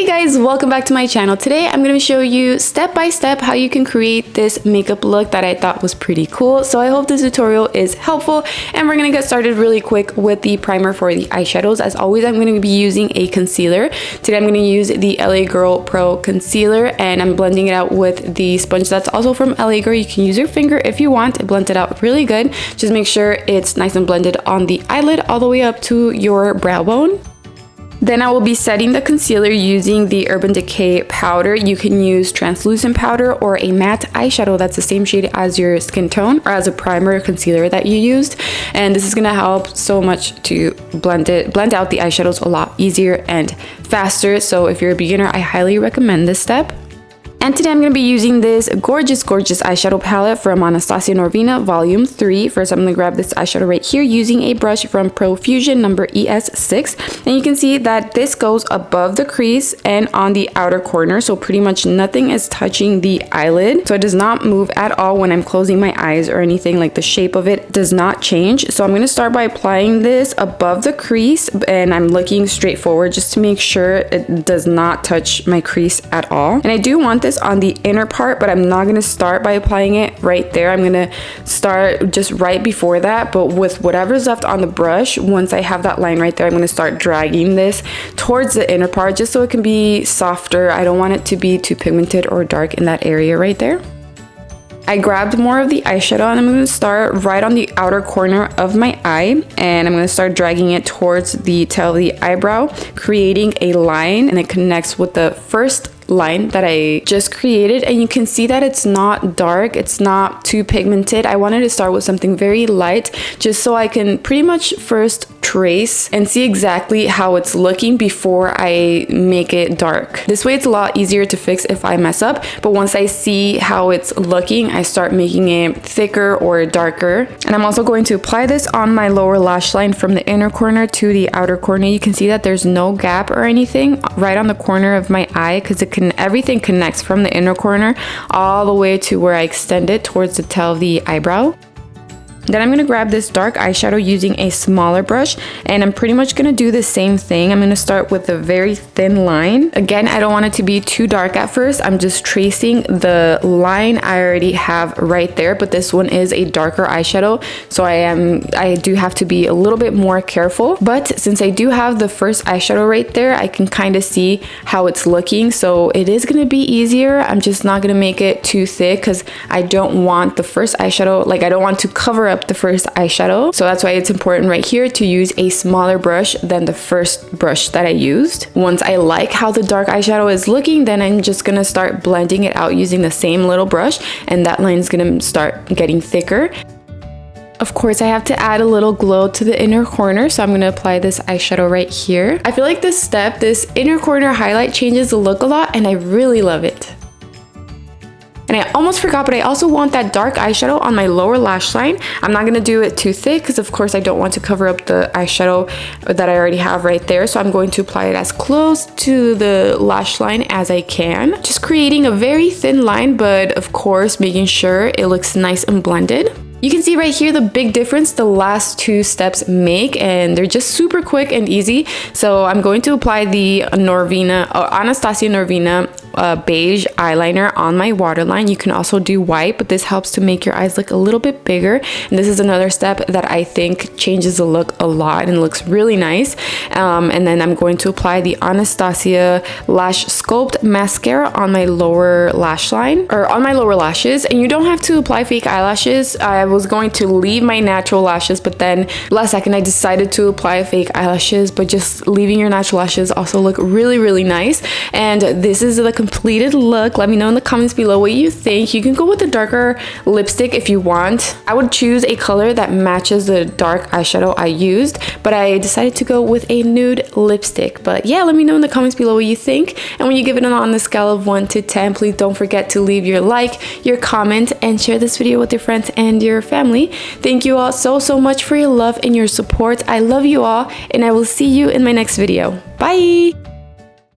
Hey guys, welcome back to my channel. Today I'm going to show you step by step how you can create this makeup look that I thought was pretty cool. So I hope this tutorial is helpful, and we're going to get started really quick with the primer for the eyeshadows. As always, I'm going to be using a concealer. Today I'm going to use the LA Girl Pro Concealer, and I'm blending it out with the sponge that's also from LA Girl. You can use your finger if you want. It blends it out really good. Just make sure it's nice and blended on the eyelid all the way up to your brow bone. Then I will be setting the concealer using the Urban Decay powder. You can use translucent powder or a matte eyeshadow that's the same shade as your skin tone or as a primer or concealer that you used. And this is gonna help so much to blend out the eyeshadows a lot easier and faster. So if you're a beginner, I highly recommend this step. And today I'm going to be using this gorgeous eyeshadow palette from Anastasia Norvina Volume 3. First, I'm going to grab this eyeshadow right here using a brush from Profusion number ES6. And you can see that this goes above the crease and on the outer corner. So pretty much nothing is touching the eyelid. So it does not move at all when I'm closing my eyes or anything. Like the shape of it does not change. So I'm going to start by applying this above the crease. And I'm looking straight forward just to make sure it does not touch my crease at all. And I do want this on the inner part, but I'm not going to start by applying it right there. I'm going to start just right before that, but with whatever's left on the brush. Once I have that line right there, I'm going to start dragging this towards the inner part just so it can be softer. I don't want it to be too pigmented or dark in that area right there. I grabbed more of the eyeshadow and I'm going to start right on the outer corner of my eye, and I'm going to start dragging it towards the tail of the eyebrow, creating a line, and it connects with the first line that I just created. And you can see that it's not dark, it's not too pigmented. I wanted to start with something very light just so I can pretty much first trace and see exactly how it's looking before I make it dark. This way it's a lot easier to fix if I mess up, but once I see how it's looking, I start making it thicker or darker. And I'm also going to apply this on my lower lash line from the inner corner to the outer corner. You can see that there's no gap or anything right on the corner of my eye because everything connects from the inner corner all the way to where I extend it towards the tail of the eyebrow. Then I'm going to grab this dark eyeshadow using a smaller brush, and I'm pretty much going to do the same thing. I'm going to start with a very thin line. Again, I don't want it to be too dark at first. I'm just tracing the line I already have right there, but this one is a darker eyeshadow, so I do have to be a little bit more careful. But since I do have the first eyeshadow right there, I can kind of see how it's looking, so it is going to be easier. I'm just not going to make it too thick because I don't want the first eyeshadow, like I don't want to cover up the first eyeshadow. So that's why it's important right here to use a smaller brush than the first brush that I used. Once I like how the dark eyeshadow is looking, then I'm just gonna start blending it out using the same little brush, and that line is gonna start getting thicker. Of course, I have to add a little glow to the inner corner, so I'm going to apply this eyeshadow right here. I feel like this inner corner highlight changes the look a lot, and I really love it. And I almost forgot, but I also want that dark eyeshadow on my lower lash line. I'm not going to do it too thick because of course I don't want to cover up the eyeshadow that I already have right there. So I'm going to apply it as close to the lash line as I can. Just creating a very thin line, but of course making sure it looks nice and blended. You can see right here the big difference the last two steps make, and they're just super quick and easy. So I'm going to apply the Anastasia Norvina beige eyeliner on my waterline. You can also do white, but this helps to make your eyes look a little bit bigger. And this is another step that I think changes the look a lot and looks really nice. And then I'm going to apply the Anastasia Lash Sculpt Mascara on my lower lash line, or on my lower lashes. And you don't have to apply fake eyelashes. I was going to leave my natural lashes, but then last second I decided to apply fake eyelashes, but just leaving your natural lashes also look really nice. And this is the completed look. Let me know in the comments below what you think. You can go with a darker lipstick if you want. I would choose a color that matches the dark eyeshadow I used, but I decided to go with a nude lipstick. But yeah, let me know in the comments below what you think. And when you give it on the scale of 1 to 10, please don't forget to leave your like, your comment, and share this video with your friends and your family. Thank you all so much for your love and your support. I love you all, and I will see you in my next video. Bye!